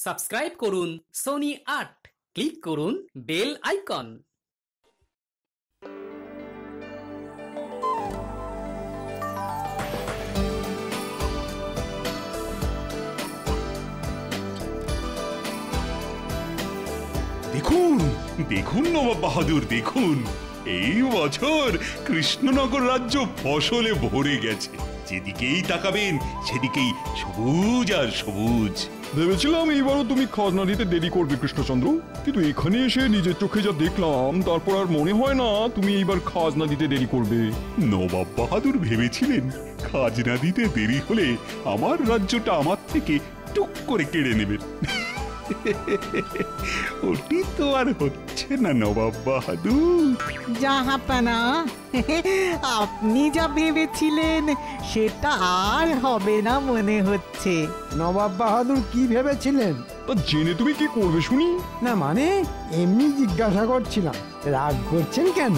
Subscribe করুন Sony ৮, click করুন bell icon. দেখুন দেখুন নবাব বাহাদুর, দেখুন এই বছর কৃষ্ণনগর রাজ্য ফসলে ভরে গেছে। যেদিকেই তাকাবেন সেদিকেই সবুজ আর সবুজ। ভেবেছিলাম এইবারও তুমি খাজনা দিতে দেরি করবে কৃষ্ণচন্দ্র, কিন্তু এখানে এসে নিজের চোখে যা দেখলাম তারপর আর মনে হয় না তুমি এইবার খাজনা দিতে দেরি করবে। নবাব বাহাদুর ভেবেছিলেন খাজনা দিতে দেরি হলে আমার রাজ্যটা আমার থেকে টুক করে কেড়ে নেবেন। ওটি তো আর হচ্ছে না নবাব বাহাদুর। জাহাপানা, আপনি যা ভেবেছিলেন সেটা আর হবে না মনে হচ্ছে। নবাব বাহাদুর কি ভেবেছিলেন? তা জেনে তুমি কি করবে শুনি? না মানে এমনি জিজ্ঞাসা করছিলাম, রাগ করছেন কেন?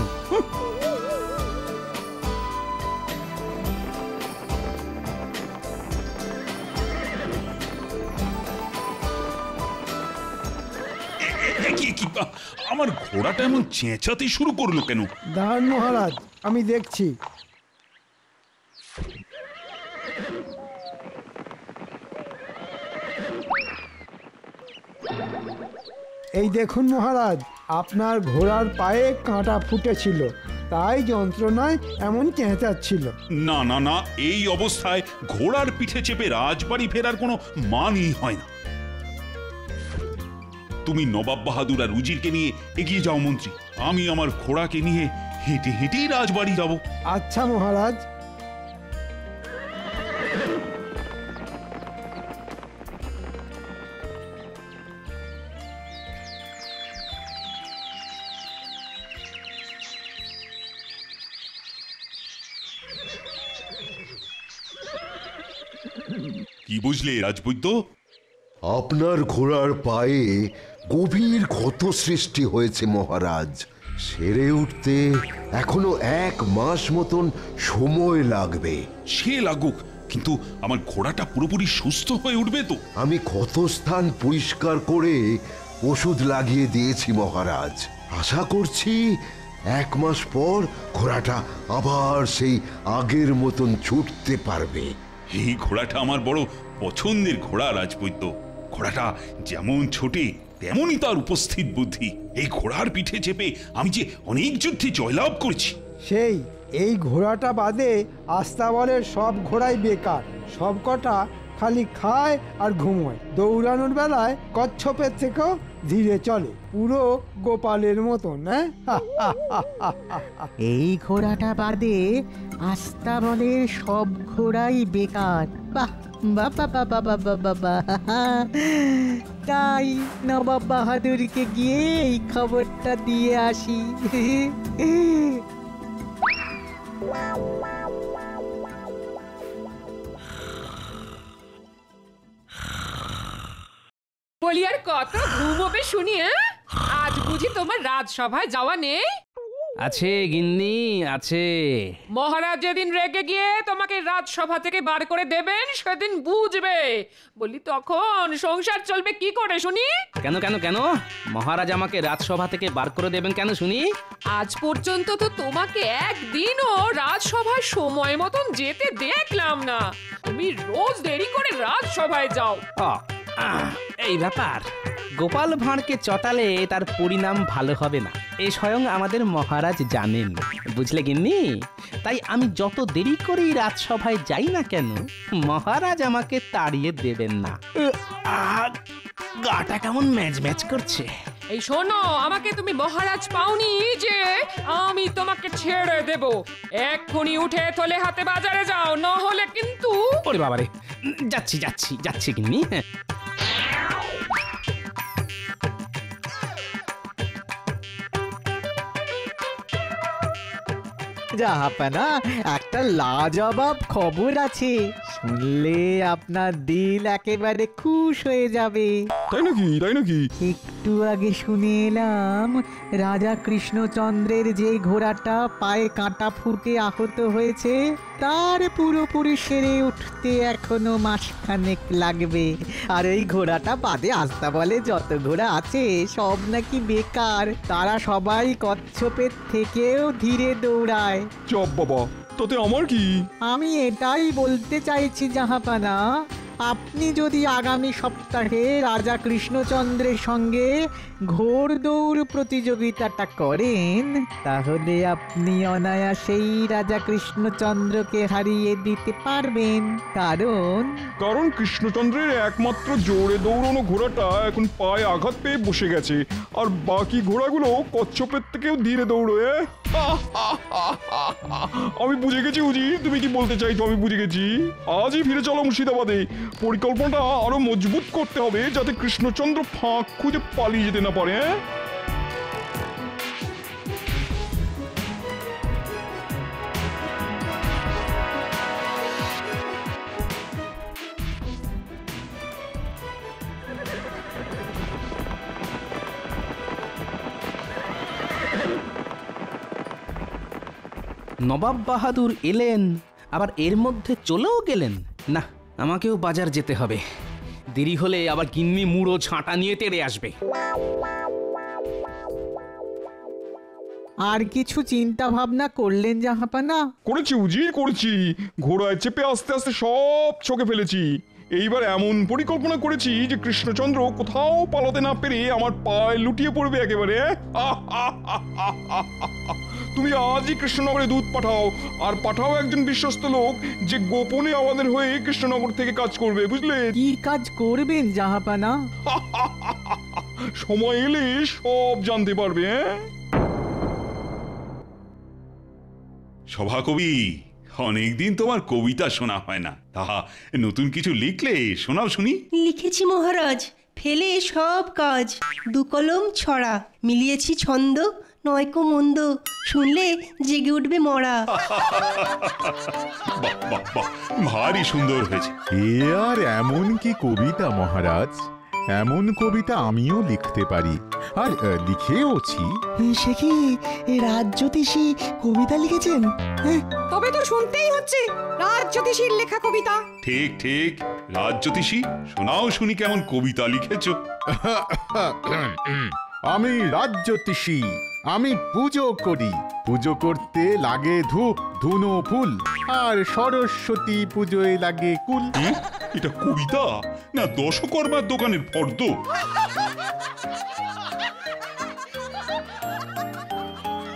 আমার ঘোড়াটা এমন চেঁচাতে শুরু করলো কেন? দাঁড়ান মহারাজ, আমি দেখছি। এই দেখুন মহারাজ, আপনার ঘোড়ার পায়ে কাঁটা ফুটেছিল, তাই যন্ত্রণায় এমন চেঁচাচ্ছিল। না না না, এই অবস্থায় ঘোড়ার পিঠে চেপে রাজবাড়ি ফেরার কোনো মানই হয় না। তুমি নবাব বাহাদুর আর উজিরকে নিয়ে এগিয়ে যাও মন্ত্রী, আমি আমার ঘোড়াকে নিয়ে হেঁটে হেঁটেই রাজবাড়ি যাব। আচ্ছা মহারাজ। কি বুঝলে রাজবৈদ্য? আপনার ঘোড়ার পায়ে গভীর ক্ষত সৃষ্টি হয়েছে মহারাজ। সেরে উঠতে এখনো 1 মাস মতন সময় লাগবে। সে লাগুক, কিন্তু আমার ঘোড়াটা পুরোপুরি সুস্থ হয়ে উঠবে তো? আমি ক্ষতস্থান পরিষ্কার করে ওষুধ লাগিয়ে দিয়েছি মহারাজ। আশা করছি 1 মাস পর ঘোড়াটা আবার সেই আগের মতন ছুটতে পারবে। এই ঘোড়াটা আমার বড় পছন্দের ঘোড়া রাজবৈদ্য। ঘোড়াটা যেমন ছোটে তেমনই তার উপস্থিত বুদ্ধি। এই ঘোড়ার পিঠে চেপে আমি যে অনেক যুদ্ধে জয়লাভ করছি। সেই এই ঘোড়াটা বাদে আস্তাবলের সব ঘোড়াই বেকার, সব কটা খালি খায় আর ঘুমোয়। দৌড়ানোর বেলায় কচ্ছপের থেকেও ধীরে চলে, পুরো গোপালের মতন। এই ঘোড়াটা বাদে আস্তাবলের সব ঘোড়াই বেকার। বাহ, বাবা বাবা বাবা বাবা, তাই নবাব বাহাদুরকে গিয়ে এই খবরটা দিয়ে আসি। বলি আর কত ঘুমোবে শুনি? আজ বুঝি তোমার রাজসভায় যাওয়া নেই? আছে গিন্নি, আছে। মহারাজ যেদিন রেগে গিয়ে তোমাকে রাজসভা থেকে বার করে দেবেন সেদিন বুঝবে। বলি তখন সংসার চলবে কি করে শুনি? কেন কেন কেন মহারাজ আমাকে রাজসভা থেকে বার করে দেবেন কেন শুনি? আজ পর্যন্ত তো তোমাকে একদিনও রাজসভায় সময় মতন যেতে দেখলাম না। তুমি রোজ দেরি করে রাজসভায় যাও। এই ব্যাপার, গোপাল ভাঁড়কে চটালে তার পরিণাম ভালো হবে না, এ স্বয়ং আমাদের মহারাজ জানেন, বুঝলে গিন্নি। তাই আমি যত দেরি করেই রাজসভায় যাই না কেন, মহারাজ আমাকে তাড়িয়ে দেবেন না। গাটা কেমন ম্যাচ ম্যাচ করছে। এই শোনো, আমাকে তুমি মহারাজ পাওনি যে আমি তোমাকে ছেড়ে দেব। এক্ষুনি উঠে থলে হাতে বাজারে যাও, না হলে কিন্তু। ওরে বাবারে, যাচ্ছি যাচ্ছি যাচ্ছি গিন্নি। জাহাপানা, একটা লাজবাব খবর আছে। শুনলে আপনার দিল একেবারে খুশ হয়ে যাবে। তাই নাকি, তাই নাকি? একটু আগে শুনে এলাম রাজা কৃষ্ণচন্দ্রের যে ঘোড়াটা পায়ে কাঁটা ফুটে আহত হয়েছে তার পুরোপুরি সেরে উঠতে এখনো মাসখানেক লাগবে। আর এই ঘোড়াটা বাদে আস্তাবলে যত ঘোড়া আছে সব নাকি বেকার, তারা সবাই কচ্ছপের থেকেও ধীরে দৌড়ায়। চাপ বাবা, তাতে আমার কি? আমি এটাই বলতে চাইছি জাহাপানা, আপনি যদি আগামী সপ্তাহে রাজা কৃষ্ণচন্দ্রের সঙ্গে ঘোড়দৌড় প্রতিযোগিতাটা করেন তাহলে আপনি অনায়াসেই রাজা কৃষ্ণচন্দ্রকে হারিয়ে দিতে পারবেন। কারণ কৃষ্ণচন্দ্রের একমাত্র জোরে দৌড়ানো ঘোড়াটা এখন পায়ে আঘাত পেয়ে বসে গেছে, আর বাকি ঘোড়াগুলো কচ্ছপের থেকেও ধীরে দৌড়ে। আমি বুঝে গেছি উজির, তুমি কি বলতে চাইছো আমি বুঝে গেছি। আজই ফিরে চলো মুর্শিদাবাদে। পরিকল্পনাটা আরো মজবুত করতে হবে যাতে কৃষ্ণচন্দ্র ফাঁক খুঁজে পালিয়ে যেতে না পারে। নবাব বাহাদুর এলেন আবার এর মধ্যে চলেও গেলেন। না, আমাকেও বাজার যেতে হবে, দেরি হলে আবার গিন্নি মুড়ো ঝাঁটা নিয়ে তেড়ে আসবে। আর কিছু চিন্তা ভাবনা করলেন জাহাপানা? করেছি উজির, করেছি। ঘোড়ায় চেপে আস্তে আস্তে সব ছকে ফেলেছি। এইবার এমন পরিকল্পনা করেছি যে কৃষ্ণচন্দ্র কোথাও পালাতে না পেরে আমার পায়ে লুটিয়ে পড়বে একেবারে। তুমি আজই কৃষ্ণনগরে দুধ পাঠাও, আর পাঠাও একজন বিশ্বস্ত লোক যে গোপনে আমাদের হয়ে কৃষ্ণনগর থেকে কাজ করবে, বুঝলে? কি কাজ করবেন জাহাপানা? সময় এলে সব জানতে পারবে। সভাকবি, অনেকদিন তোমার কবিতা শোনা হয় না, তাহা নতুন কিছু লিখলে শোনাও শুনি। লিখেছি মহারাজ, ফেলে সব কাজ, দু কলম ছড়া, মিলিয়েছি ছন্দ, নয়কো মন্দ, শুনলে জেগে উঠবে মরা। বাহ বাহ বাহ, ভারী সুন্দর হয়েছে। এ আর এমন কি কবিতা মহারাজ, এমন কবিতা আমিও লিখতে পারি, আর লিখেওছি। সে কি রাজ্যোতিষী কবিতা লিখেছেন? তবে তো শুনতেই হচ্ছে রাজ্যোতিষীর লেখা কবিতা। ঠিক ঠিক, রাজ্যোতিষী, শোনাও শুনি কেমন কবিতা লিখেছো। আমি রাজ্যোতিষী, আমি পুজো করি, পুজো করতে লাগে ধূপ ধুনো ফুল, আর সরস্বতী পুজোয় লাগে কুল। এটা কবিতা না দশকর্মার দোকানের ফর্দ?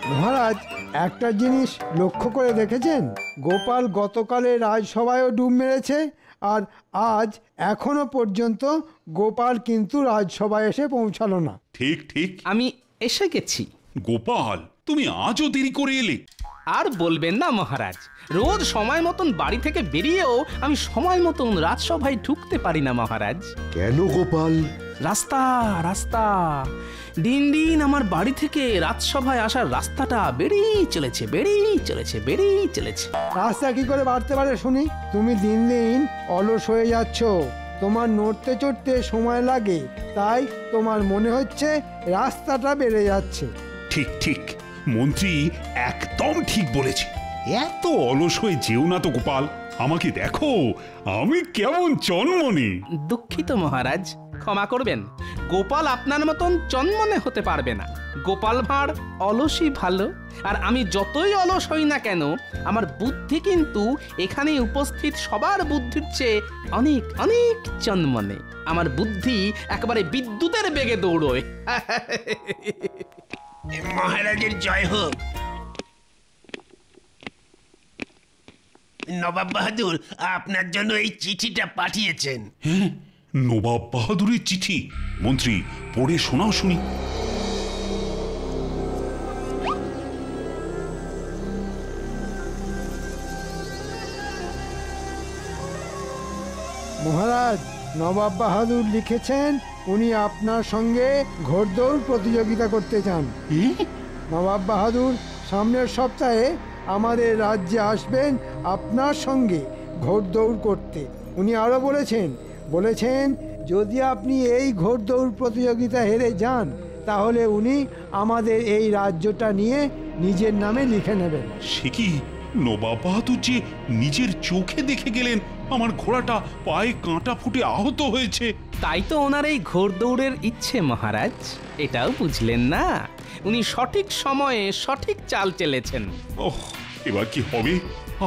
মহারাজ, একটা জিনিস লক্ষ্য করে দেখেছেন? গোপাল গতকালে রাজসভায়ও ডুব মেরেছে, আর আজ এখনো পর্যন্ত গোপাল কিন্তু রাজসভায় এসে পৌঁছালো না। ঠিক ঠিক, আমি এসে গেছি। গোপাল, তুমি আজও দেরি করে এলে। আর বলবেন না মহারাজ, রোজ সময় মতন বাড়ি থেকে বেরিয়েও আমি সময় মতন রাজসভায় ঢুকতে পারি না মহারাজ। কেন গোপাল? রাস্তা রাস্তা, দিন দিন আমার বাড়ি থেকে রাজসভায় আসার রাস্তাটা বেড়েই চলেছে, বেড়েই চলেছে, বেড়েই চলেছে। রাস্তা কি করে বাড়তে পারে শুনি? তুমি দিন দিন অলস হয়ে যাচ্ছ, তোমার নড়তে চড়তে সময় লাগে, তাই তোমার মনে হচ্ছে রাস্তাটা বেড়ে যাচ্ছে। ঠিক ঠিক, মন্ত্রী একদম ঠিক বলেছে। এত অলস হয়ে যেও না তো গোপাল, আমাকে দেখো আমি কেমন চনমনে। দুঃখিত মহারাজ, ক্ষমা করবেন, গোপাল আপনার মতন চনমনে হতে পারবে না। গোপাল ভাঁড় অলসই ভালো, আর আমি যতই অলস হই না কেন আমার বুদ্ধি কিন্তু এখানে উপস্থিত সবার বুদ্ধির চেয়ে অনেক অনেক চনমনে। আমার বুদ্ধি একেবারে বিদ্যুতের বেগে দৌড়োয়। মহারাজের জয় হোক। নবাব বাহাদুর আপনার জন্য এই চিঠিটা পাঠিয়েছেন। হ্যাঁ, নবাব বাহাদুরের চিঠি? মন্ত্রী, পড়ে শোনাও শুনি। মহারাজ, নবাব বাহাদুর লিখেছেন উনি আপনার সঙ্গে ঘোড়দৌড় প্রতিযোগিতা করতে চান। নবাব বাহাদুর সামনের সপ্তাহে আমাদের রাজ্যে আসবেন আপনার সঙ্গে ঘোড়দৌড় করতে। উনি আরও বলেছেন যদি আপনি এই ঘোড়দৌড় প্রতিযোগিতা হেরে যান তাহলে উনি আমাদের এই রাজ্যটা নিয়ে নিজের নামে লিখে নেবেন। সে কি নবাব বাহাদুর যে নিজের চোখে দেখে গেলেন আমার ঘোড়াটা পায়ে কাঁটা ফুটে আহত হয়েছে? তাই তো ওনার এই ঘোড়দৌড়ের ইচ্ছে মহারাজ। এটাও বুঝলেন না? উনি সঠিক সময়ে সঠিক চাল চেলেছেন। ওহ, এবার কি হবে?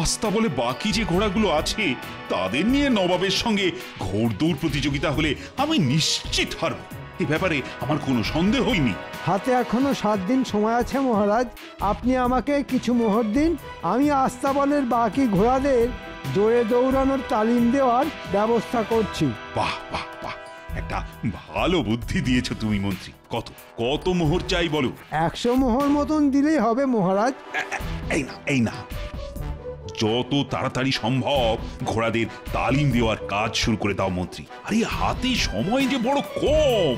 আস্থা বলে বাকি যে ঘোড়াগুলো আছে তাদের নিয়ে নবাবের সঙ্গে ঘোড়দৌড় প্রতিযোগিতা হলে আমি নিশ্চিত হারব, এ ব্যাপারে আমার কোনো সন্দেহই নেই। হাতে এখনো 7 দিন সময় আছে মহারাজ, আপনি আমাকে কিছু মোহর দিন, আমি আস্তাবলের বাকি ঘোড়াদের জোরে দৌড়ানোর তালিম দেওয়ার ব্যবস্থা করছি। বাহ বাহ বাহ, একটা ভালো বুদ্ধি দিয়েছো তুমি মন্ত্রী। কত কত মোহর চাই বলো? 100 মোহর মতন দিলেই হবে মহারাজ। এই না, যত তাড়াতাড়ি সম্ভব ঘোড়াদের তালিম দেওয়ার কাজ শুরু করে দাও মন্ত্রী। আরে হাতে সময় যে বড় কম।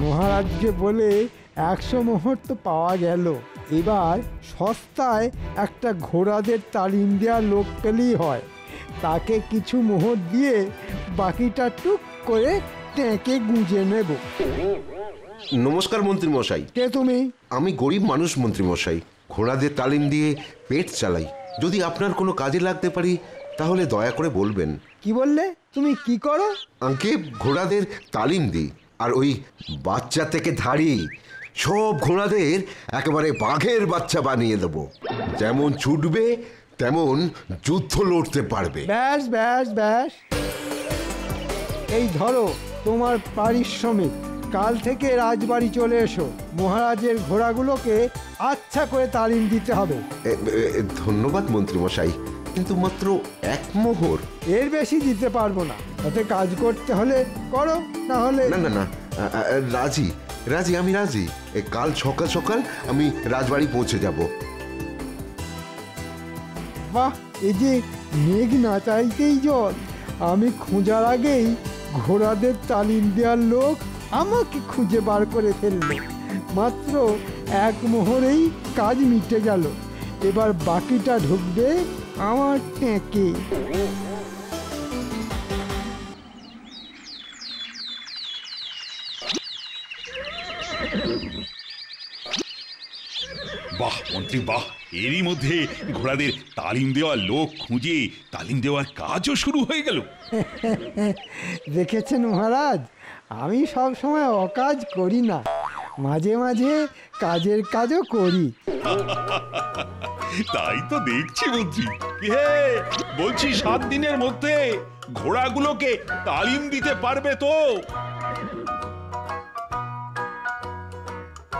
মহারাজকে বলে 100 মোহর তো পাওয়া গেল, এবার সস্তায় একটা ঘোড়াদের তালিম দেওয়ার লোক পেলেই হয়। তাকে কিছু মোহর দিয়ে বাকিটা টুক করে ট্যাঁকে গুঁজে নেব। নমস্কার মন্ত্রী মশাই। কে তুমি? আমি গরিব মানুষ মন্ত্রী মশাই, ঘোড়াদের তালিম দিয়ে পেট চালাই। যদি আপনার কোনো কাজে লাগতে পারি তাহলে দয়া করে বলবেন। কি বললে? তুমি কি করো? আঙ্কে ঘোড়াদের তালিম দিই, আর ওই বাচ্চা থেকে ধাড়ি সব ঘোড়াদের একেবারে বাঘের বাচ্চা বানিয়ে দেব। যেমন ছুটবে তেমন যুদ্ধ লড়তে পারবে। ব্যাস ব্যাস ব্যাস, এই ধরো তোমার পারিশ্রমিক। কাল থেকে রাজবাড়ি চলে এসো, মহারাজের ঘোড়াগুলোকে আচ্ছা করে তালিম দিতে হবে। ধন্যবাদ মন্ত্রী মশাই, কিন্তু মাত্র 1 মোহর। এর বেশি দিতে পারবো না, তাতে কাজ করতে হলে করো, না হলে না না না, রাজি রাজি, আমি রাজি। কাল সকাল সকাল আমি রাজবাড়ি পৌঁছে যাব। বাহ, এই যে মেঘ না চাইতেই জল। আমি খোঁজার আগেই ঘোড়াদের তালিম দেওয়ার লোক আমাকে খুঁজে বার করে ফেললো। মাত্র 1 মোহরেই কাজ মিটে গেল। এবার বাকিটা ঢুকবে আমার ট্যাঁকে। বাহ মন্ত্রী বাহ, এরই মধ্যে ঘোড়াদের তালিম দেওয়ার লোক খুঁজে তালিম দেওয়ার কাজও শুরু হয়ে গেল। দেখেছেন মহারাজ, আমি সব সময় অকাজ করি না, মাঝে মাঝে কাজের কাজও করি। তাই তো দেখছি মন্ত্রী। হে, বলছি 7 দিনের মধ্যে ঘোড়াগুলোকে তালিম দিতে পারবে তো?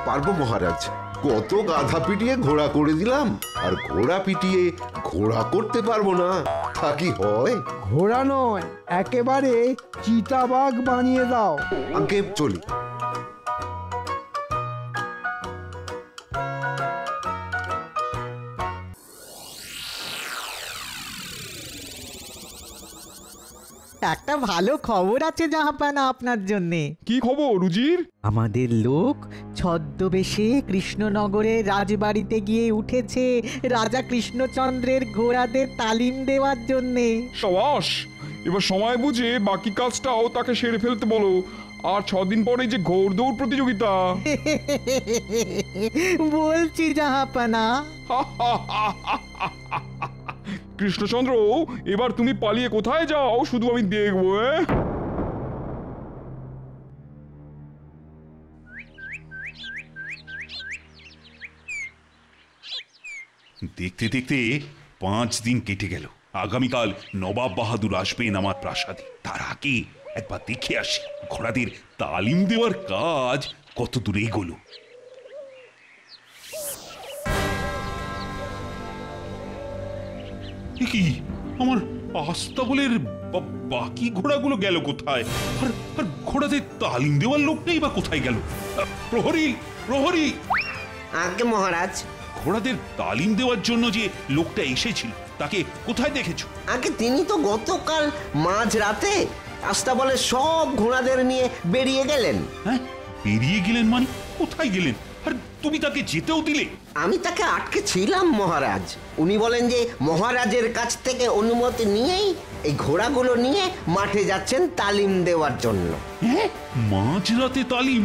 পারবো মহারাজ। কত গাধা পিটিয়ে ঘোড়া করে দিলাম, আর ঘোড়া পিটিয়ে ঘোড়া করতে পারবো না, তা কি হয়? ঘোড়া নয়, একেবারে চিতাবাঘ বানিয়ে দাও। আগে চলি। একটা ভালো খবর আছে জাহাপানা আপনার জন্যে। কি খবর উজির? আমাদের লোক ছদ্মবেশে কৃষ্ণনগরের রাজবাড়িতে গিয়ে উঠেছে রাজা কৃষ্ণচন্দ্রের ঘোড়াদের তালিম দেওয়ার জন্যে। সাবাস, এবার সময় বুঝে বাকি কাজটাও তাকে সেরে ফেলতে বলো। আর 6 দিন পরে যে ঘোড়দৌড় প্রতিযোগিতা। বলছি জাহাপানা। কৃষ্ণচন্দ্র, এবার তুমি পালিয়ে কোথায় যাও শুধু আমি দেখবো। দেখতে দেখতে 5 দিন কেটে গেল। আগামীকাল নবাব বাহাদুর আসবেন আমার প্রাসাদে। তার আগে একবার দেখে আসি ঘোড়াদের তালিম দেওয়ার কাজ কত দূরে এগোলো। কি আমার আস্তাবলের বাকি ঘোড়াগুলো গেল কোথায়? আর ঘোড়াদের তালিম দেওয়ার লোকটাই বা কোথায় গেল? প্রহরী, প্রহরী! আগে মহারাজ, ঘোড়াদের তালিম দেওয়ার জন্য যে লোকটা এসেছিল তাকে কোথায় দেখেছো? আগে তিনি তো গতকাল মাঝরাতে আস্তাবলের সব ঘোড়াদের নিয়ে বেরিয়ে গেলেন। হ্যাঁ, বেরিয়ে গেলেন মানে কোথায় গেলেন? আর তুমি তাকে যেতেও দিলে? আমি তাকে আটকে ছিলাম মহারাজ। উনি বলেন যে মহারাজের কাছ থেকে অনুমতি নিয়েই এই ঘোড়াগুলো নিয়ে মাঠে যাচ্ছেন তালিম দেওয়ার জন্য। মাঝরাতে তালিম?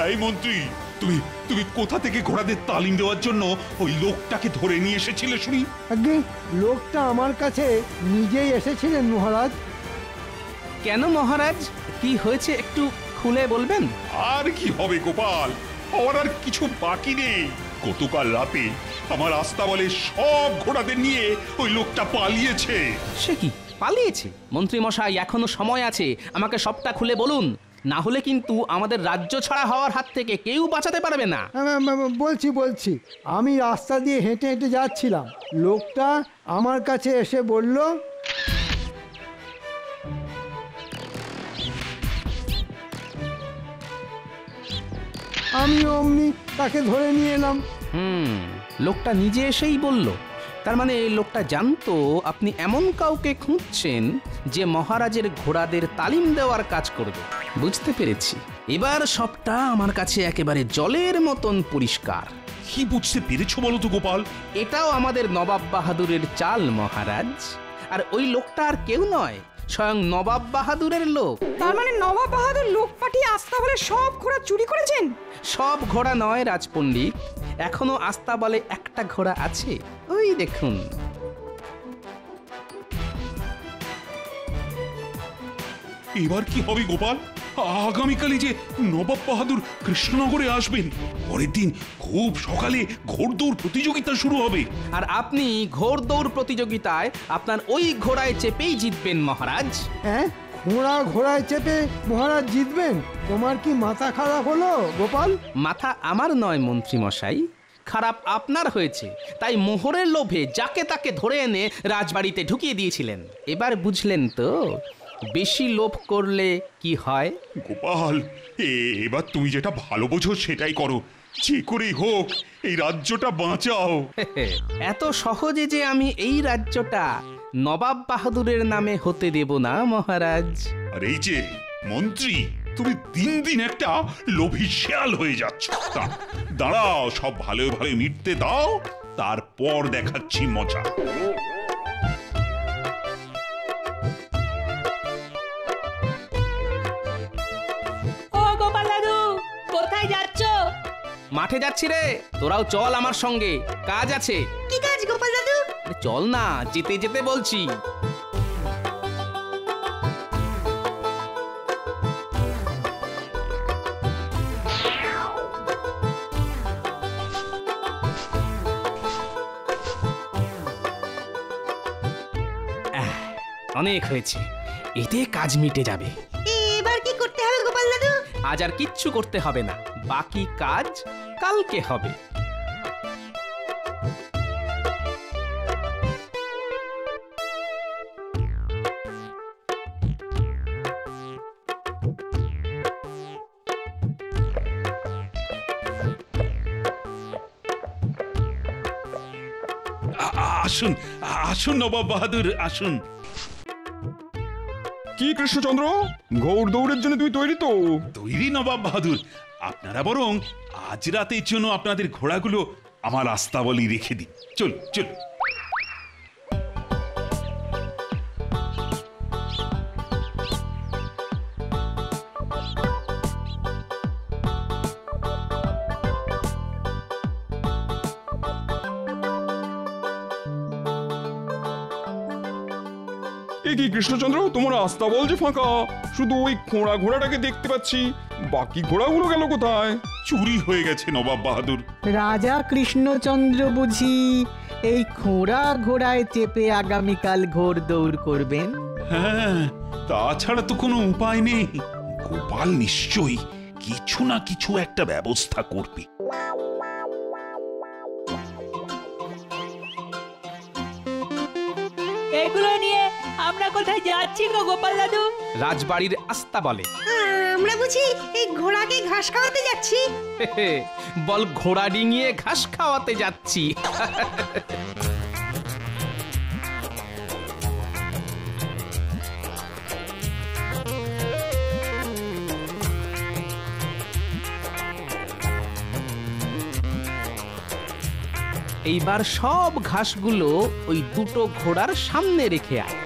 এই মন্ত্রী, তুমি তুমি কোথা থেকে ঘোড়াদের তালিম দেওয়ার জন্য ওই লোকটাকে ধরে নিয়ে এসেছিলে শুনি? আগে লোকটা আমার কাছে নিজেই এসেছিলেন মহারাজ। কেন মহারাজ, কি হয়েছে একটু খুলে বলবেন? আর কি হবে গোপাল, আমার আর কিছু বাকি নেই। গতকাল রাতে আমার আস্তাবলের সব ঘোড়াদের নিয়ে ওই লোকটা পালিয়েছে। সে কি পালিয়েছে? মন্ত্রী মশাই, এখনো সময় আছে, আমাকে সবটা খুলে বলুন, না হলে কিন্তু আমাদের রাজ্য ছাড়া হওয়ার হাত থেকে কেউ বাঁচাতে পারবে না। বলছি আমি রাস্তা দিয়ে হেঁটে হেঁটে যাচ্ছিলাম, লোকটা আমার কাছে এসে বলল, আমি অমনি তাকে ধরে নিয়ে এলাম। লোকটা নিজে এসেই বলল? তার মানে লোকটা জানতো আপনি এমন কাউকে খুঁজছেন যে মহারাজের ঘোড়াদের তালিম দেওয়ার কাজ করবে। বুঝতে পেরেছি, এবার সবটা আমার কাছে একেবারে জলের মতন পরিষ্কার। কি বুঝতে পেরেছো বলো তো গোপাল? এটাও আমাদের নবাব বাহাদুরের চাল মহারাজ। আর ওই লোকটা আর কেউ নয়, স্বয়ং নবাব বাহাদুরের লোক। তার মানে নবাব বাহাদুর লোক পাঠিয়ে আস্তাবলে সব ঘোড়া চুরি করেছেন? সব ঘোড়া নয় রাজপণ্ডিত, এখনো আস্তাবলে একটা ঘোড়া আছে, ওই দেখুন। এবার কি হবে গোপাল? আগামীকালই যে নবাব বাহাদুর কৃষ্ণনগরে আসবেন, পরের দিন খুব সকালে ঘোড়দৌড় প্রতিযোগিতা শুরু হবে। আর আপনি ঘোড়দৌড় প্রতিযোগিতায় আপনার ওই ঘোড়ায় চেপেই জিতবেন মহারাজ। হ্যাঁ, ঘোড়ায় চেপে মহারাজ জিতবেন? তোমার কি মাথা খারাপ হলো গোপাল? মাথা আমার নয় মন্ত্রী মশাই, খারাপ আপনার হয়েছে। তাই মোহরের লোভে যাকে তাকে ধরে এনে রাজবাড়িতে ঢুকিয়ে দিয়েছিলেন। এবার বুঝলেন তো বেশি লোভ করলে কি হয়? গোপাল, এবার তুমি যেটা ভালো বোঝো সেটাই করো, যে করেই হোক এই রাজ্যটা বাঁচাও। এত সহজে যে আমি এই রাজ্যটা নবাব বাহাদুরের নামে হতে দেব না মহারাজ। আর এই যে মন্ত্রী, তুমি দিন দিন একটা লোভী শেয়াল হয়ে যাচ্ছ। দাঁড়াও, সব ভালো ভালো মিটতে দাও, তারপর দেখাচ্ছি মজা। ও গোপাল দাদু, কোথায় যাচ্ছ? মাঠে যাচ্ছি রে, তোরাও চল আমার সঙ্গে, কাজ আছে। কি কাজ গোপাল দাদু? চল না, যেতে যেতে বলছি। অনেক হয়েছে, এতে কাজ মিটে যাবে। এবার কি করতে হবে গোপাল দাদু? আজ আর কিচ্ছু করতে হবে না, বাকি কাজ কালকে হবে। আসুন আসুন নবাব বাহাদুর, আসুন। কি কৃষ্ণচন্দ্র, ঘোড় দৌড়ের জন্য তুমি তৈরি তো? তৈরি নবাব বাহাদুর, আপনারা বরং আজ রাতের জন্য আপনাদের ঘোড়াগুলো আমার আস্তাবলি রেখে দিন। চল চল। কি কৃষ্ণচন্দ্র, তোমার আস্তাবল যে ফাঁকা, শুধু ওই ঘোড়াটাকে দেখতে পাচ্ছি, বাকি ঘোড়াগুলো গেল কোথায়? চুরি হয়ে গেছে নবাব বাহাদুর। রাজা কৃষ্ণচন্দ্র বুঝি এই ঘোড়ায় চেপে আগামীকাল ঘোড় দৌড় করবেন? হ্যাঁ, তাছাড়া তো কোনো উপায় নেই। গোপাল নিশ্চয়ই কিছু না কিছু একটা ব্যবস্থা করবে। এগুলো নিয়ে আমরা কোথায় যাচ্ছি গো গোপাল দাদু? রাজবাড়ির আস্তাবলে। আমরা বুঝি এই ঘোড়াকে ঘাস খাওয়াতে যাচ্ছি? বল, ঘোড়া ডিঙিয়ে ঘাস খাওয়াতে যাচ্ছি। এইবার সব ঘাসগুলো ওই দুটো ঘোড়ার সামনে রেখে আয়।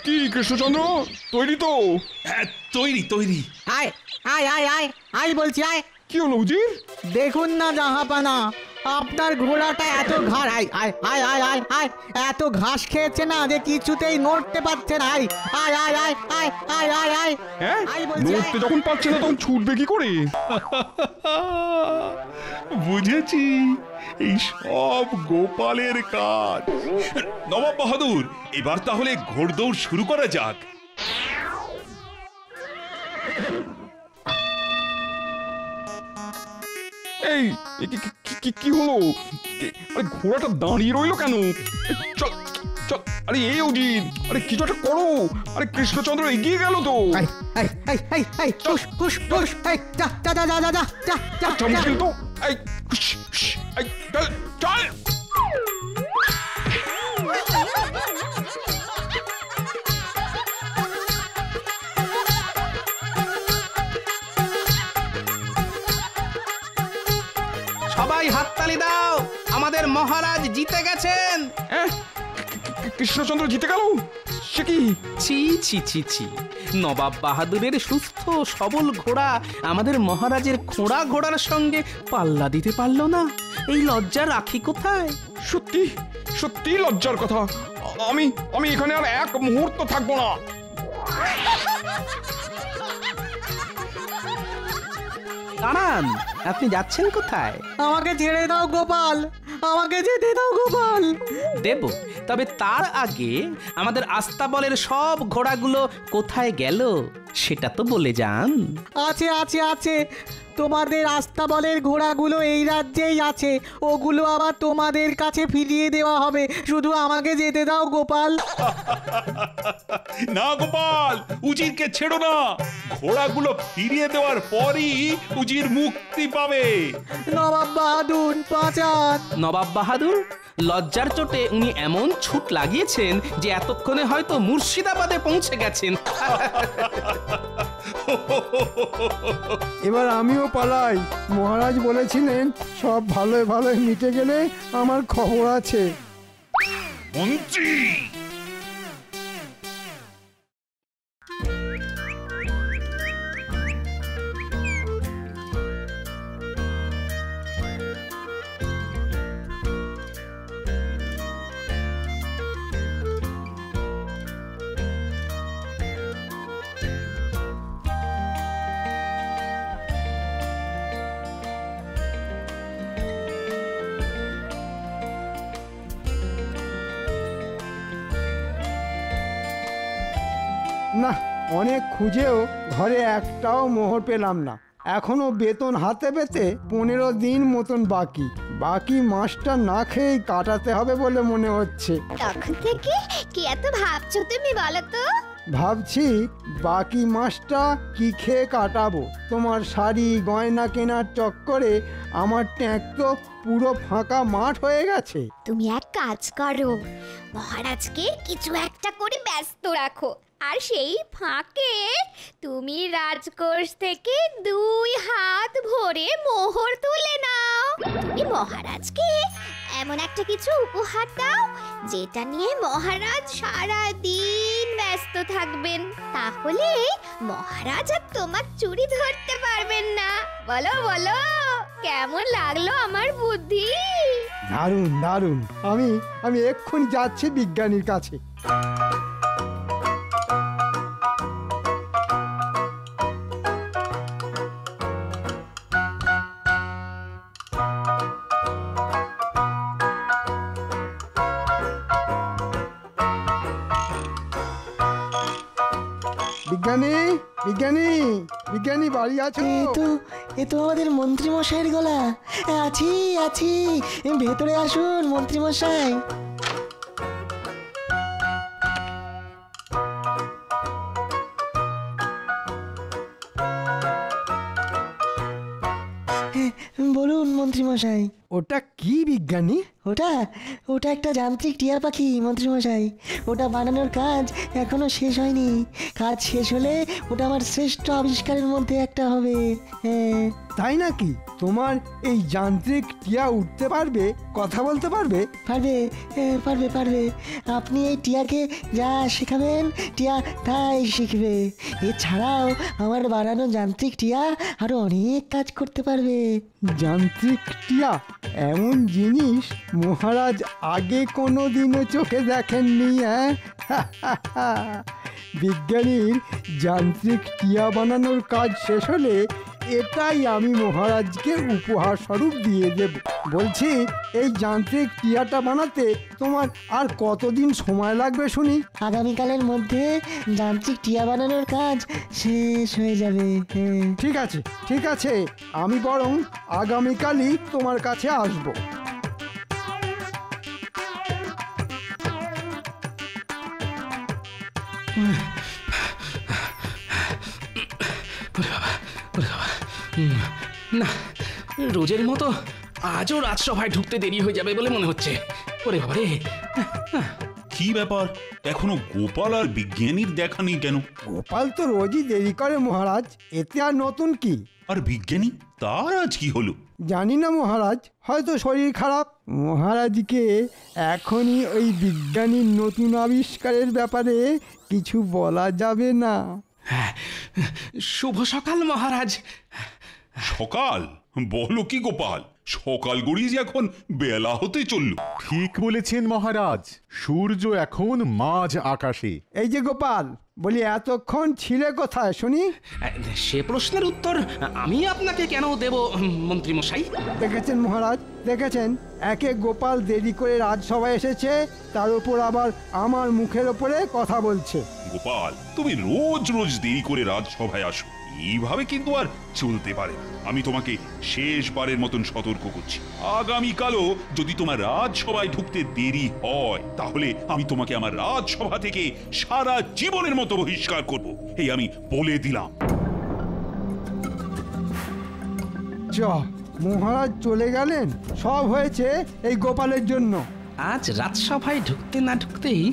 কি কৃষ্ণচন্দ্র, তৈরি তো? হ্যাঁ, তৈরি তৈরি। আয় আয় আয় আয় আয় বলছি, আয়। কি হলো উজির? দেখুন না জাহাপানা, আপনার ঘোড়াটা এত আয় আয় আয় আয় আয় আয় এত ঘাস খেয়েছে না যে কিছুতেই নড়তে পারছে না। আয় আয় আয় আয় আয় আয় আয় আয় হ্যাঁ, আয় বলছি, নড়তে যখন পারছে না তখন ছুটবে কি করে? বুঝেছি, এই সব গোপালের কাজ। নবাব বাহাদুর, এবার তাহলে ঘোড়দৌড় শুরু করা যাক। এই কি হলো? আরে ঘোড়াটা দাঁড়িয়ে রইলো কেন? চল চল, আরে এই উজির, আরে কিছু একটা করো। আরে কৃষ্ণচন্দ্র এগিয়ে গেল তো। মুশকিল তো। চল। সবাই হাততালি দাও, আমাদের মহারাজ জিতে গেছেন। কৃষ্ণচন্দ্র জিতে গেল? সে কি? ছি ছি ছি ছি, নবাব বাহাদুরের সুস্থ সবল ঘোড়া আমাদের মহারাজের খোঁড়া ঘোড়ার সঙ্গে পাল্লা দিতে পারলো না। এই লজ্জা রাখি কোথায়? সত্যি সত্যি লজ্জার কথা। আমি এখানে আর এক মুহূর্ত থাকবো না। দাঁড়ান, আপনি যাচ্ছেন কোথায়? আমাকে ছেড়ে দাও গোপাল, আমাকে যেতে দাও গোপাল। দেব, তবে তার আগে আমাদের আস্তাবলের সব ঘোড়াগুলো কোথায় গেল সেটা তো বলে যান। আছে আছে আছে, তোমাদের আস্তাবলের ঘোড়াগুলো এই রাজ্যেই আছে, ওগুলো আবার তোমাদের কাছে ফিরিয়ে দেওয়া হবে। শুধু আমাকে যেতে দাও গোপাল। না গোপাল, উজিরকে ছেড়ো না। ঘোড়াগুলো ফিরিয়ে দেওয়ার পরই উজির মুক্তি পাবে। নবাব বাহাদুর বাঁচান। নবাব বাহাদুর, লজ্জার চোটে উনি এমন ছুট লাগিয়েছেন যে এতক্ষণে হয়তো মুর্শিদাবাদে পৌঁছে গেছেন। এবার আমিও পালাই। মহারাজ বলেছিলেন সব ভালোই ভালোই মিটে গেলে আমার খবর আছে। মন্ত্রী, না, অনেক খুঁজেও ঘরে একটাও মোহর পেলাম না। এখনো বেতন হাতে পেতে 15 দিন মতন বাকি মাসটা না খেয়েই কাটাতে হবে বলে মনে হচ্ছে। তখন থেকে কি এত ভাবছো তুমি বলো তো? ভাবছি বাকি মাসটা কি খেয়ে কাটাবো। তোমার শাড়ি গয়না কেনার চক্করে আমার ট্যাঙ্ক তো পুরো ফাঁকা মাঠ হয়ে গেছে। তুমি এক কাজ করো, মহারাজকে কিছু একটা করে ব্যস্ত রাখো, আর সেই ফাঁকে তুমি রাজকোষ থেকে 2 হাত ভরে মোহর তুলে নাও। তুমি মহারাজকে এমন একটা কিছু উপহার দাও যেটা নিয়ে মহারাজ সারা দিন ব্যস্ত থাকবেন, তাহলে মহারাজ আর তোমার চুরি ধরতে পারবেন না। বলো বলো, কেমন লাগলো আমার বুদ্ধি? দারুণ দারুণ। আমি এক্ষুনি যাচ্ছি বিজ্ঞানীর কাছে। বিজ্ঞানী বিজ্ঞানী বিজ্ঞানী বাড়ি আছো? এ তো আমাদের মন্ত্রী মশাইয়ের গলা। আছি আছি, ভেতরে আসুন মন্ত্রী মশাই। মশাই। ওটা কি বিজ্ঞানী? ওটা ওটা একটা যান্ত্রিক টিয়া পাখি মন্ত্রীমশাই। ওটা বানানোর কাজ এখনো শেষ হয়নি। কাজ শেষ হলে ওটা আমার শ্রেষ্ঠ আবিষ্কারের মধ্যে একটা হবে। হ্যাঁ। তাই নাকি? তোমার এই যান্ত্রিক টিয়া উঠতে পারবে, কথা বলতে পারবে? পারবে, পারবে পারবে। আপনি এই টিয়াকে যা শেখাবেন টিয়া তাই শিখবে। এছাড়াও আমার বানানো যান্ত্রিক টিয়া আরো অনেক কাজ করতে পারবে। যান্ত্রিক টিয়া এমন জিনিস মহারাজ আগে কোনো দিনও চোখে দেখেননি। হ্যাঁ, বিজ্ঞানীর যান্ত্রিক টিয়া বানানোর কাজ শেষ হলে এটাই আমি মহারাজকে উপহার স্বরূপ দিয়ে দেব। বলছি, এই যান্ত্রিক টিয়াটা বানাতে তোমার আর কতদিন সময় লাগবে শুনি? আগামীকালের মধ্যে যান্ত্রিক টিয়া বানানোর কাজ শেষ হয়ে যাবে। ঠিক আছে, ঠিক আছে, আমি বরং আগামীকালই তোমার কাছে আসবো। না, রোজের মতো আজও রাজসভায় ঢুকতে দেরি হয়ে যাবে বলে মনে হচ্ছে। ওরে বাবারে, কি ব্যাপার, এখনো গোপাল আর বিজ্ঞানীর দেখা নেই কেন? গোপাল তো রোজই দেরি করে মহারাজ, এতে আর নতুন কি? আর বিজ্ঞানী, তার আজ কি হলো? জানি না মহারাজ, হয়তো শরীর খারাপ। মহারাজকে এখনই ওই বিজ্ঞানীর নতুন আবিষ্কারের ব্যাপারে কিছু বলা যাবে না। শুভ সকাল মহারাজ। সকাল? বলো কি গোপাল, সকাল গড়িয়ে যে এখন বেলা হতে চলল। ঠিক বলেছেন মহারাজ, সূর্য এখন মাঝ আকাশে। এই যে গোপাল, বলি এতক্ষণ ছিলে কোথায় শুনি? সে প্রশ্নের উত্তর আমি আপনাকে কেন দেব মন্ত্রী মশাই? দেখেছেন মহারাজ, দেখেছেন, একে গোপাল দেরি করে রাজসভায় এসেছে, তার উপর আবার আমার মুখের ওপরে কথা বলছে। গোপাল, তুমি রোজ রোজ দেরি করে রাজসভায় আসো, এইভাবে কিন্তু আর চলতে পারে। আমি তোমাকে শেষবারের মতন সতর্ক করছি, আগামীকালও যদি তোমার রাজসভায় ঢুকতে দেরি হয় তাহলে আমি তোমাকে আমার রাজসভা থেকে সারা জীবনের মতো বহিষ্কার করব, এই আমি বলে দিলাম। মহারাজ চলে গেলেন, সব হয়েছে এই গোপালের জন্য। আজ রাজসভায় ঢুকতে না ঢুকতেই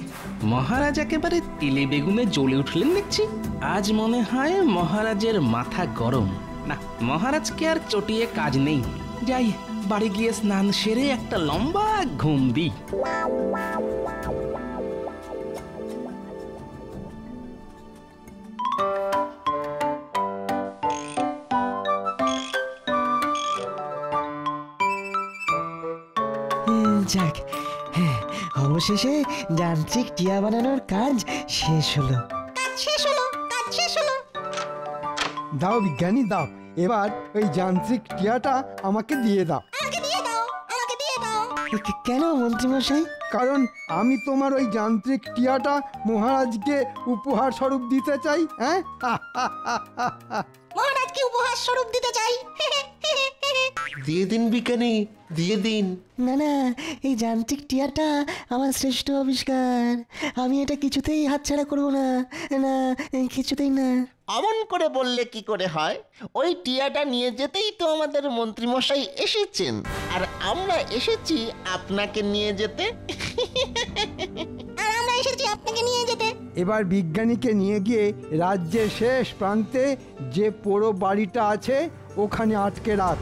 মহারাজ একেবারে তেলে বেগুনে জ্বলে উঠলেন দেখছি। আজ মনে হয় মহারাজের মাথা গরম। না, মহারাজকে আর চটিয়ে কাজ নেই। যাই, বাড়ি গিয়ে স্নান সেরে একটা লম্বা ঘুম দিই। যাক, অবশেষে যান্ত্রিক টিয়া বানানোর কাজ শেষ হলো। দাও বিজ্ঞানী, দাও। এবার ওই যান্ত্রিক টিয়াটা আমাকে দিয়ে দাও। কেন মন্ত্রীমশাই? কারণ আমি তোমার ওই যান্ত্রিক টিয়াটা মহারাজকে উপহার স্বরূপ দিতে চাই। হ্যাঁ, মহারাজকে উপহার স্বরূপ দিতে চাই। দিয়ে দিন বিজ্ঞানী, দিয়ে দিন। না না, এই যান্ত্রিক টিয়াটা আমার শ্রেষ্ঠ আবিষ্কার। আমি এটা কিছুতেই হাতছাড়া করবো না, না কিছুতেই না। অমন করে বললে কি করে হয়? ওই টিয়াটা নিয়ে যেতেই তো আমাদের মন্ত্রীমশাই এসেছেন, আর আমরা এসেছি আপনাকে নিয়ে যেতে। আর আমরা এসেছি আপনাকে নিয়ে যেতে। এবার বিজ্ঞানীকে নিয়ে গিয়ে রাজ্যের শেষ প্রান্তে যে পোড়ো বাড়িটা আছে ওখানে আটকে রাখ।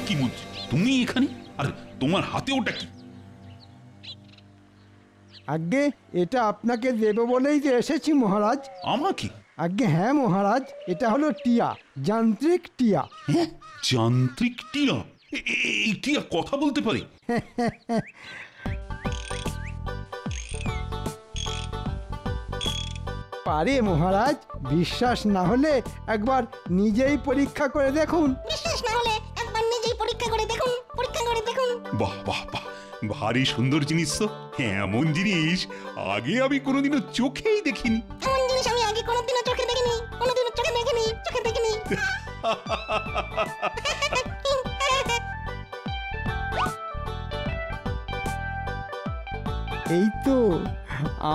কি মন্ত্রী, তুমি এখানে? আর তোমার হাতে ওটা কি? আগে এটা আপনাকে দেব বলেই যে এসেছি মহারাজ। আমাকে? আগে হ্যাঁ মহারাজ, এটা হলো টিয়া, যান্ত্রিক টিয়া। হ্যাঁ, যান্ত্রিক টিয়া? এই টিয়া কথা বলতে পারে? পারে মহারাজ? বিশ্বাস না হলে একবার নিজেই পরীক্ষা করে দেখুন। বিশ্বাস না হলে একবার নিজেই পরীক্ষা করে দেখুন, পরীক্ষা করে দেখুন। বাহ বাহ বাহ, ভারী সুন্দর জিনিস তো। এমন জিনিস আগে আমি কোনোদিনও চোখেই দেখিনি। এমন জিনিস আমি আগে কোনোদিনও চোখে দেখিনি, কোনোদিনও চোখে দেখিনি, চোখে দেখিনি। এই তো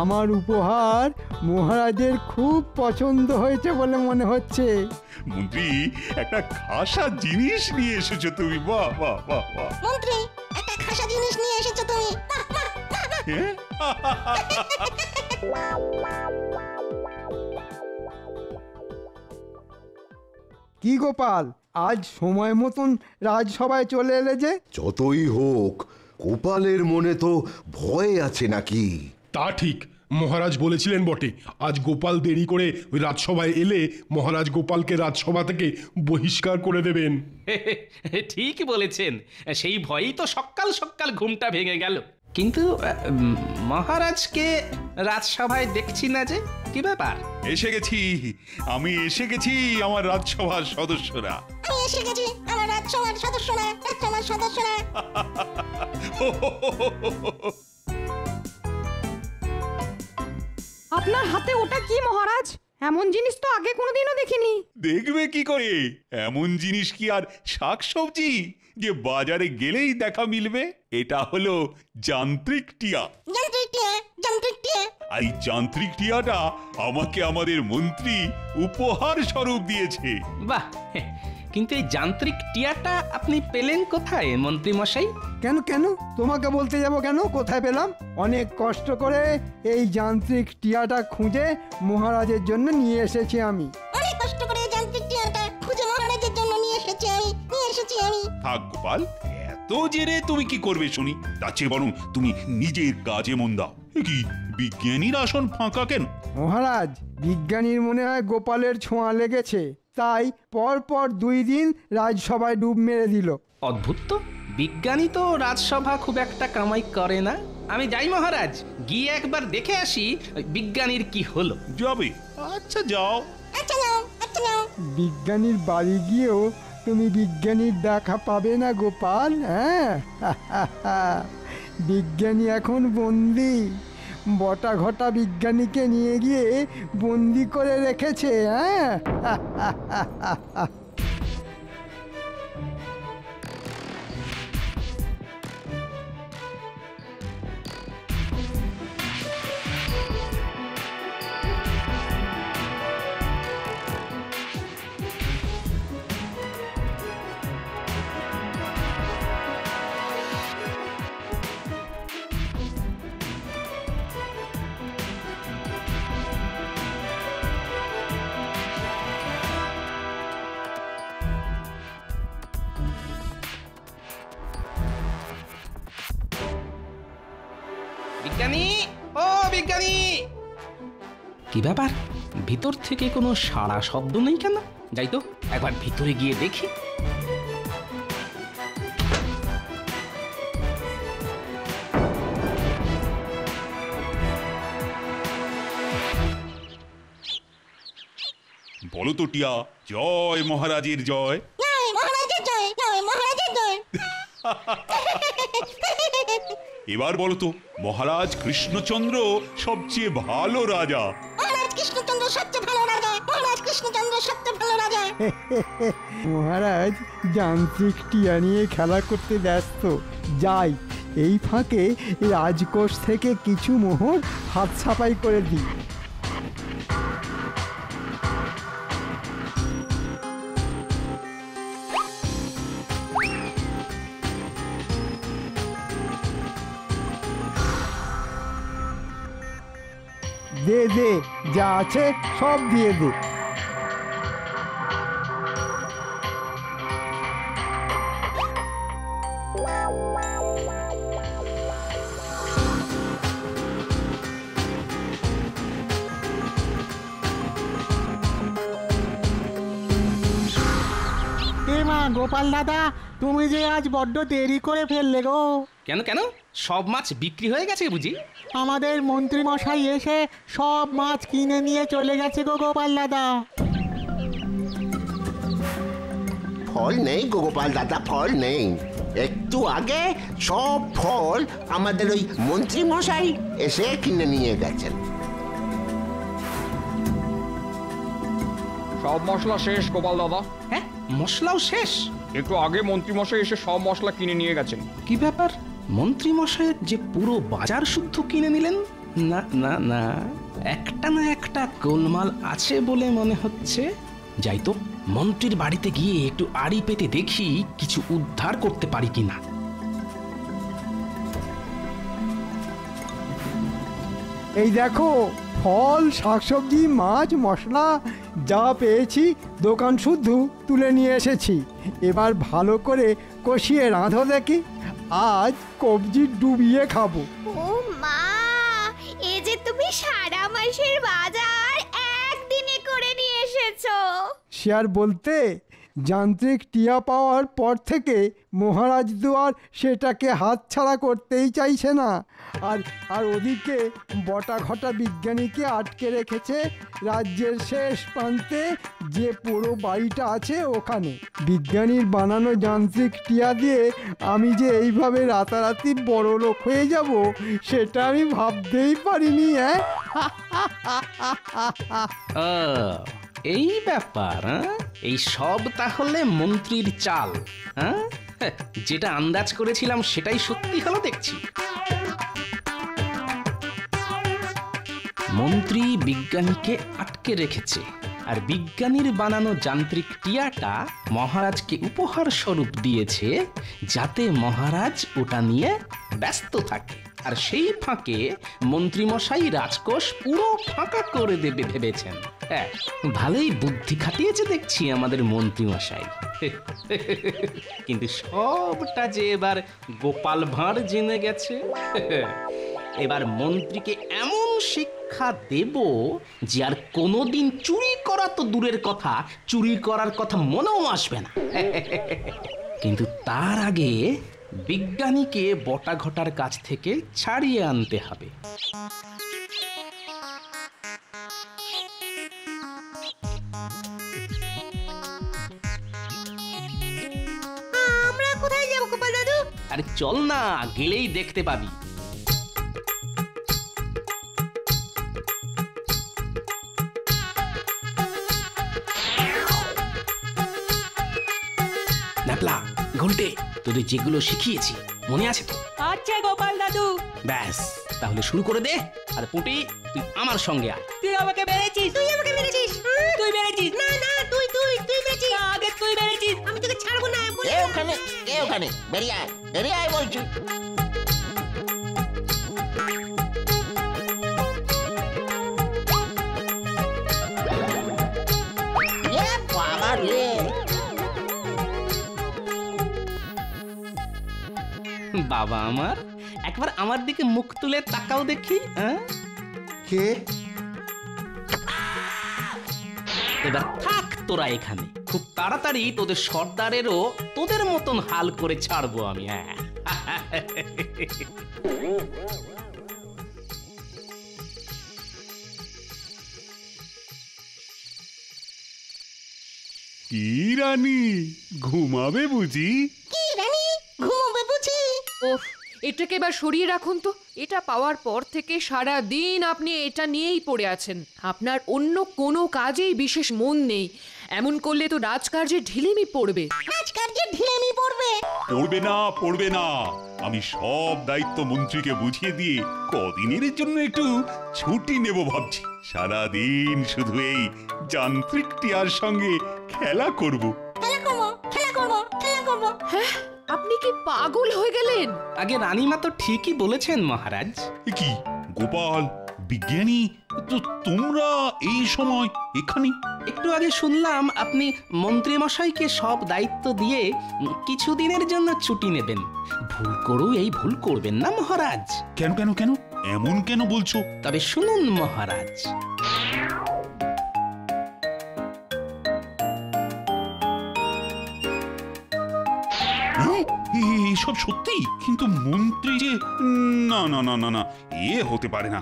আমার উপহার মহারাজের খুব পছন্দ হয়েছে বলে মনে হচ্ছে। মন্ত্রী, একটা খাসা জিনিস নিয়ে এসেছো তুমি। বাহ বাহ বাহ বাহ। মন্ত্রী, একটা খাসা জিনিস নিয়ে এসেছো তুমি। হ্যাঁ? কি গোপাল, আজ সময় মতন রাজসভায় চলে এলে যে? যতই হোক গোপালের মনে তো ভয় আছে নাকি? তা ঠিক, মহারাজ বলেছিলেন বটে আজ গোপাল দেরি করে ওই রাজসভায় এলে মহারাজ গোপালকে রাজসভা থেকে বহিষ্কার করে দেবেন। ঠিক বলেছেন, সেই ভয়েই তো সকাল সকাল ঘুমটা ভেঙে গেল। কিন্তু মহারাজকে রাজসভায় দেখছি না যে, কি ব্যাপার? এসে গেছি, আমি এসে গেছি আমার রাজসভার সদস্যরা। আমি এসে গেছি আমার রাজসভার সদস্যরা, রাজসভার সদস্যরা। আপনার হাতে ওটা কি মহারাজ? এমন জিনিস তো আগে কোনোদিনও দেখিনি। দেখবে কি করে? এমন জিনিস কি আর শাকসবজি যে বাজারে গেলেই দেখা মিলবে? এটা হলো যান্ত্রিক টিয়া। যান্ত্রিক টিয়া, যান্ত্রিক টিয়া। আর এই যান্ত্রিক টিয়াটা আমাকে আমাদের মন্ত্রী উপহার স্বরূপ দিয়েছে। বাহ, কিন্তু এই যান্ত্রিক টিয়াটা আপনি পেলেন কোথায় মন্ত্রী মশাই? কেন কেন তোমাকে বলতে যাব কেন? কোথায় পেলাম? অনেক কষ্ট করে এই যান্ত্রিক টিয়াটা খুঁজে মহারাজের জন্য নিয়ে এসেছি আমি। অনেক কষ্ট করে যান্ত্রিক টিয়াটা খুঁজে মহারাজের জন্য নিয়ে এসেছি আমি, নিয়ে এসেছি আমি। থাক গোপাল, এত জেনে তুমি কি করবে শুনি? তার চেয়ে বরং তুমি নিজের কাজে মন দাও। কি বিজ্ঞানীর আসন ফাঁকা কেন? মহারাজ, বিজ্ঞানীর মনে হয় গোপালের ছোঁয়া লেগেছে, তাই পর 2 দিন রাজসভায় ডুব মেরে দিল। অদ্ভুত তো, বিজ্ঞানী তো রাজসভা খুব একটা কামাই করে না। আমি যাই মহারাজ, গিয়ে একবার দেখে আসি বিজ্ঞানীর কি হলো। যাবে? আচ্ছা যাও। আচ্ছা যাও, আচ্ছা যাও। বিজ্ঞানীর বাড়ি গিয়েও তুমি বিজ্ঞানীর দেখা পাবে না গোপাল। হ্যাঁ, বিজ্ঞানী এখন বন্দি। বটা ঘটা বিজ্ঞানীকে নিয়ে গিয়ে বন্দি করে রেখেছে। হ্যাঁ, বিজ্ঞানী, ও বিজ্ঞানী! কি ব্যাপার, ভিতর থেকে কোনো সাড়া শব্দ নেই কেন? যাই তো একবার ভিতরে গিয়ে দেখি। বলো তো টিয়া, জয় মহারাজের জয়। জয় মহারাজের জয়, জয় মহারাজের জয়। এবার বলো তো, মহারাজ কৃষ্ণচন্দ্র সবচেয়ে ভালো রাজা। মহারাজ কৃষ্ণচন্দ্র সবচেয়ে ভালো রাজা, মহারাজ কৃষ্ণচন্দ্র সবচেয়ে ভালো রাজা। মহারাজ যান্ত্রিক টিয়া নিয়ে খেলা করতে ব্যস্ত। যাই, এই ফাঁকে রাজকোষ থেকে কিছু মোহর হাত ছাপাই করে দিই। দে দে, যা আছে সব দিয়ে দে। গোপাল দাদা, তুমি যে আজ বড্ড দেরি করে ফেললে গো। কেন কেন, সব মাছ বিক্রি হয়ে গেছে বুঝি? আমাদের মন্ত্রী মশাই এসে সব মাছ কিনে নিয়ে চলে গেছে গো গোপাল দাদা। ফল নেই গোপাল দাদা, ফল নেই। একটু আগে সব ফল আমাদের ওই মন্ত্রী মশাই এসে কিনে নিয়ে গেছেন। সব মশলা শেষ গোপাল দাদা। হ্যাঁ, মশলাও শেষ? একটু আগে মন্ত্রী মশাই এসে সব মশলা কিনে নিয়ে গেছেন। কি ব্যাপার, মন্ত্রী মশাইয়ের যে পুরো বাজার শুদ্ধ কিনে নিলেন? না না না, একটা না একটা গোলমাল আছে বলে মনে হচ্ছে। যাই তো, মন্ত্রীর বাড়িতে গিয়ে একটু আড়ি পেতে দেখি কিছু উদ্ধার করতে পারি কিনা। এই দেখো, ফল, শাকসবজি, মাছ, মশলা যা পেয়েছি দোকান শুদ্ধ তুলে নিয়ে এসেছি। এবার ভালো করে কষিয়ে রাঁধো দেখি, আজ কবজি ডুবিয়ে খাবো। ও মা, এ যে তুমি সারা মাসের বাজার একদিনে করে নিয়ে এসেছো। সে আর বলতে, যান্ত্রিক টিয়া পাওয়ার পর থেকে মহারাজ দুয়ার সেটাকে হাতছাড়া করতেই চাইছে না। আর ওদিকে বটা ঘটা বিজ্ঞানীকে আটকে রেখেছে রাজ্যের শেষ প্রান্তে, যে পুরো বাড়িটা আছে ওখানে। বিজ্ঞানীর বানানো যান্ত্রিক টিয়া দিয়ে আমি যে এইভাবে রাতারাতি বড় লোক হয়ে যাব সেটা আমি ভাবতেই পারিনি। এই ব্যাপার, এই সব তাহলে মন্ত্রীর চাল। হ্যাঁ, যেটা আন্দাজ করেছিলাম সেটাই সত্যি হলো দেখছি। মন্ত্রী বিজ্ঞানীকে আটকে রেখেছে, আর বিজ্ঞানীর বানানো যান্ত্রিক টিয়াটা মহারাজকে উপহার স্বরূপ দিয়েছে, যাতে মহারাজ ওটা নিয়ে ব্যস্ত থাকে। আর সেই ফাঁকে মন্ত্রীমশাই রাজকোষ পুরো ফাঁকা করে দেবে ভেবেছেন। হ্যাঁ, ভালোই বুদ্ধি খাটিয়েছে দেখছি আমাদের মন্ত্রীমশাই। কিন্তু সবটা যে এবার গোপাল ভাঁড় জেনে গেছে। এবার মন্ত্রীকে এমন শিক্ষা দেব যে আর কোনোদিন চুরি করা তো দূরের কথা, চুরি করার কথা মনেও আসবে না। কিন্তু তার আগে বিজ্ঞানীকে বটা ঘটার কাছ থেকে ছাড়িয়ে আনতে হবে। আমরা কোথায় যাব গোপাল দাদু? আরে চল না, গেলেই দেখতে পাবি। ন্যাপলা, ঘন্টে, তোদের যেগুলো শিখিয়েছি মনে আছে তো? আচ্ছা গোপাল দাদু। ব্যাস, তাহলে শুরু করে দে। আর পুটি, তুই আমার সঙ্গে আয়। তুই আমাকে মেরেছিস। তুই আমাকে মেরেছিস। তুই মেরেছিস। না না, তুই মেরেছিস। আগে তুই মেরেছিস। আমি তোকে ছাড়বো না। কে ওখানে? বেরিয়ে আয় বলছি। বাবা রে, বাবা আমার, একবার আমার দিকে মুখ তুলে তাকাও দেখি। কে? এবার থাক তোরা এখানে, খুব তাড়াতাড়ি তোদের সর্দারেরও তোদের মতন হাল করে ছাড়বো আমি। হ্যাঁ, কি রানী, ঘুমাবে বুঝি? কি রানী, ঘুমাবে বুঝি? ওফ, এটাকে এবার সরিয়ে রাখুন তো। এটা পাওয়ার পর থেকে সারা দিন আপনি এটা নিয়েই পড়ে আছেন। আপনার অন্য কোনো কাজেই বিশেষ মন নেই। এমন করলে তো রাজকার্যে ঢিলেমি পড়বে। রাজকার্যে ঢিলেমি পড়বে? পড়বে না। আমি সব দায়িত্ব মন্ত্রীকে বুঝিয়ে দিয়ে কদিনের জন্য একটু ছুটি নেব ভাবছি। সারাদিন শুধু এই যান্ত্রিক টিয়ার সঙ্গে খেলা করব। হ্যাঁ, আপনি কি পাগল হয়ে গেলেন? আগে রানীমা তো ঠিকই বলেছেন মহারাজ। কি গোপাল, বিজ্ঞানী, তো তোমরা এই সময় এখানে? একটু আগে শুনলাম আপনি মন্ত্রী মশাইকে সব দায়িত্ব দিয়ে কিছুদিনের জন্য ছুটি নেবেন। ভুল করো, এই ভুল করবেন না মহারাজ। কেন কেন কেন এমন কেন বলছো? তবে শুনুন মহারাজ, এসব সত্যি, কিন্তু মন্ত্রী যে না না না না না, এ হতে পারে না।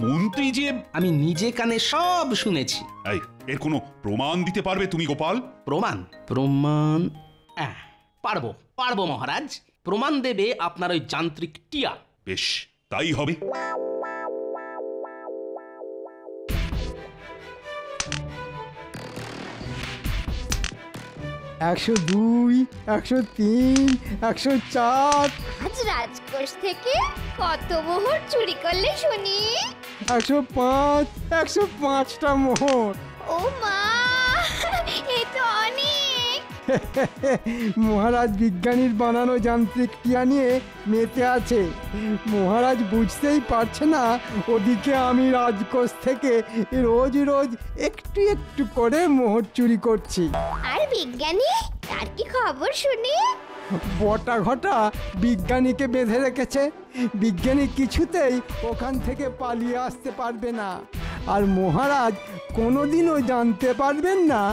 মন্ত্রী যে আমি নিজে কানে সব শুনেছি। এই, এর কোনো প্রমাণ দিতে পারবে তুমি গোপাল? প্রমাণ? প্রমাণ পারবো পারবো মহারাজ। প্রমাণ দেবে আপনার ওই যান্ত্রিক টিয়া। বেশ, তাই হবে। একশো 2, 103, 104। আজ রাজকোষ থেকে কত মোহর চুরি করলে শুনি? 105, 105টা মোহর। ও মা, এ তো অনেক। মহারাজ বিজ্ঞানীর বানানো যান্ত্রিক টিয়া নিয়ে মেতে আছে। মহারাজ বুঝতেই পারছে না ওদিকে আমি রাজকোষ থেকে রোজ রোজ একটু একটু করে মোহর চুরি করছি। আর বিজ্ঞানী, তার কি খবর শুনি? বটা ঘটা বিজ্ঞানীকে বেঁধে রেখেছে। বিজ্ঞানী কিছুতেই ওখান থেকে পালিয়ে আসতে পারবে না। আর মহারাজ কোনোদিনও জানতে পারবেন না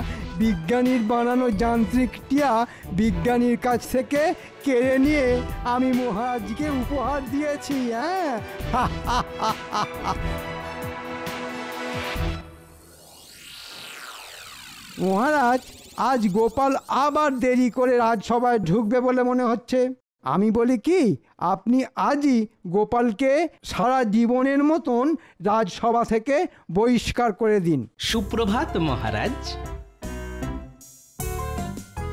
বিজ্ঞানীর বানানো যান্ত্রিক টিয়া বিজ্ঞানীর কাছ থেকে কেড়ে নিয়ে আমি মহারাজকে উপহার দিয়েছি। মহারাজ, আজ গোপাল আবার দেরি করে রাজসভায় ঢুকবে বলে মনে হচ্ছে। আমি বলি কি, আপনি আজই গোপালকে সারা জীবনের মতন রাজসভা থেকে বহিষ্কার করে দিন। সুপ্রভাত মহারাজ।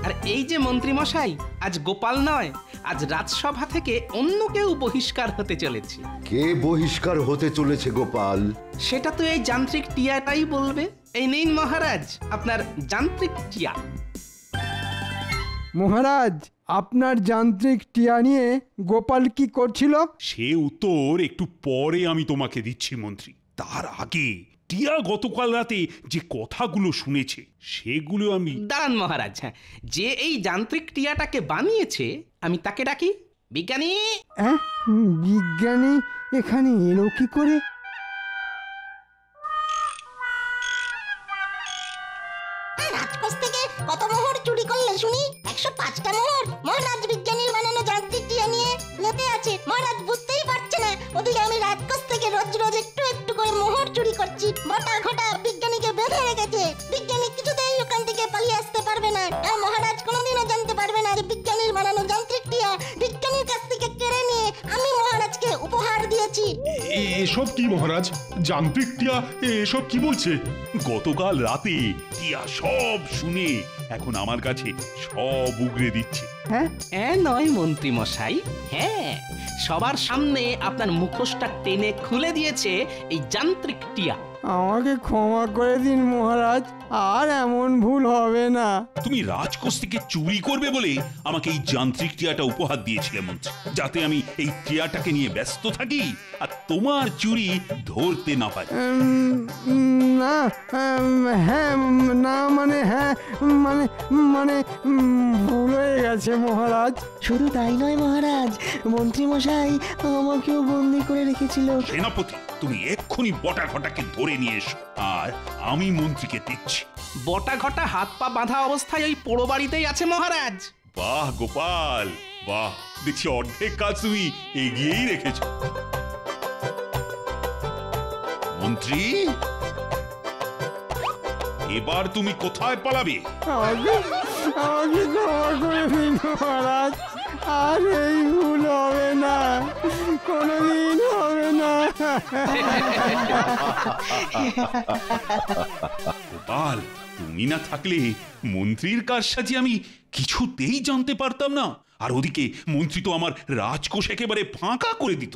আর এই যে মন্ত্রী মশাই, আজ গোপাল নয়, আজ রাজসভা থেকে অন্য কেউ বহিষ্কার হতে চলেছে। কে বহিষ্কার হতে চলেছে গোপাল? সেটা তো এই যান্ত্রিক টিয়াটাই বলবে। এই নিন মহারাজ, আপনার যান্ত্রিক টিয়া। মহারাজ, আপনার যান্ত্রিক টিয়া নিয়ে গোপাল কি করছিল? সে উত্তর একটু পরে আমি তোমাকে দিচ্ছি মন্ত্রী। তার আগে টিয়া গতকাল রাতে যে কথাগুলো শুনেছে সেগুলো আমি... দাঁড়ান মহারাজ, যে এই যান্ত্রিক টিয়াটাকে বানিয়েছে আমি তাকে ডাকি। বিজ্ঞানী! বিজ্ঞানী এখানে এলো কি করে? রাজকোষ থেকে কত মোহর চুরি করলে শুনি? 105টা মোহর। মহারাজ বিজ্ঞানীর বানানো যান্ত্রিক টিয়া নিয়ে মেতে আছে। মহারাজ বুঝতেই পারছে না ওদিকে আমি রাজকোষ থেকে রোজ রোজ একটু একটু করে মোহর চুরি করছি। বটা ঘটা বিজ্ঞানীকে বেঁধে রেখেছে। বিজ্ঞানী কিছুতেই ওখান থেকে পালিয়ে আসতে পারবে না। আর মহারাজ কোনোদিনও জানতে পারবে না যে বিজ্ঞানীর বানানো যান্ত্রিক টিয়া বিজ্ঞানীর কাছ থেকে কেড়ে নিয়ে আমি মহারাজকে উপহার দিয়েছি। এসব কি মহারাজ? যান্ত্রিক টিয়া এসব কি বলছে? গতকাল রাতে টিয়া সব শুনে এখন আমার কাছে সব উগরে দিচ্ছে। হ্যাঁ নয় মন্ত্রী মশাই, হ্যাঁ, সবার সামনে আপনার মুখোশটা টেনে খুলে দিয়েছে এই যান্ত্রিক টিয়া। আমাকে ক্ষমা করে দিন মহারাজ, আর এমন ভুল হবে না। তুমি রাজকোষ থেকে চুরি করবে বলে আমাকে এই যান্ত্রিক টিয়াটা উপহার দিয়েছিলে মন্ত্রী, যাতে আমি এই টিয়াটাকে নিয়ে ব্যস্ত থাকি আর তোমার চুরি ধরতে না পারি। না, হ্যাঁ না মানে হ্যাঁ মানে মানে ভুল হয়ে গেছে মহারাজ। শুধু তাই নয় মহারাজ, মন্ত্রী মশাই আমাকেও বন্দি করে রেখেছিল। সেনাপতি, তুমি এক্ষুনি বটা ঘটাকে ধরে নিয়ে এসো, আর আমি মন্ত্রীকে দিচ্ছি। বটা ঘটা হাত পা বাঁধা অবস্থায় ওই পোড়ো বাড়িতেই আছে মহারাজ। বাহ গোপাল, বাহ, দেখছি অর্ধেক কাজ তুমি এগিয়েই রেখেছো। মন্ত্রী, এবার তুমি কোথায় পালাবে? আমাকে ক্ষমা করে দিন মহারাজ, আর এই ভুল হবে না, কোনোদিন হবে না। গোপাল, তুমি না থাকলে মন্ত্রীর কারসাজি আমি কিছুতেই জানতে পারতাম না। আর ওদিকে মন্ত্রী তো আমার রাজকোষ একেবারে ফাঁকা করে দিত।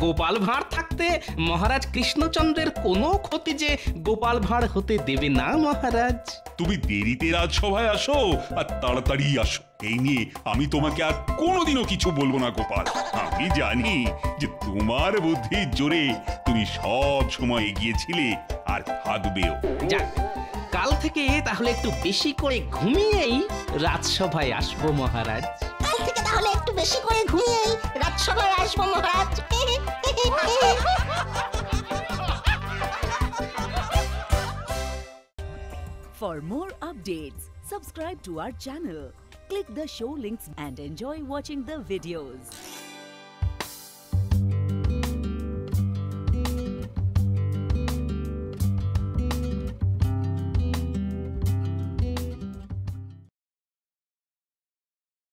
গোপাল ভাঁড় থাকতে মহারাজ কৃষ্ণচন্দ্রের কোনো ক্ষতি যে গোপাল ভাঁড় হতে দেবে না মহারাজ। তুমি দেরিতে রাজসভায় আসো আর তাড়াতাড়ি আসো, এই নিয়ে আমি তোমাকে আর কোনোদিনও কিছু বলবো না গোপাল। আমি জানি যে তোমার বুদ্ধির জোরে তুমি সব সময় এগিয়েছিলে আর থাকবেও। যাক, কাল থেকে তাহলে একটু বেশি করে ঘুমিয়েই রাজসভায় আসবো মহারাজ। কাল থেকে তাহলে একটু বেশি করে ঘুমিয়েই রাজসভায় আসবো মহারাজ। For more updates, subscribe to our channel, Click the show links and enjoy watching the videos.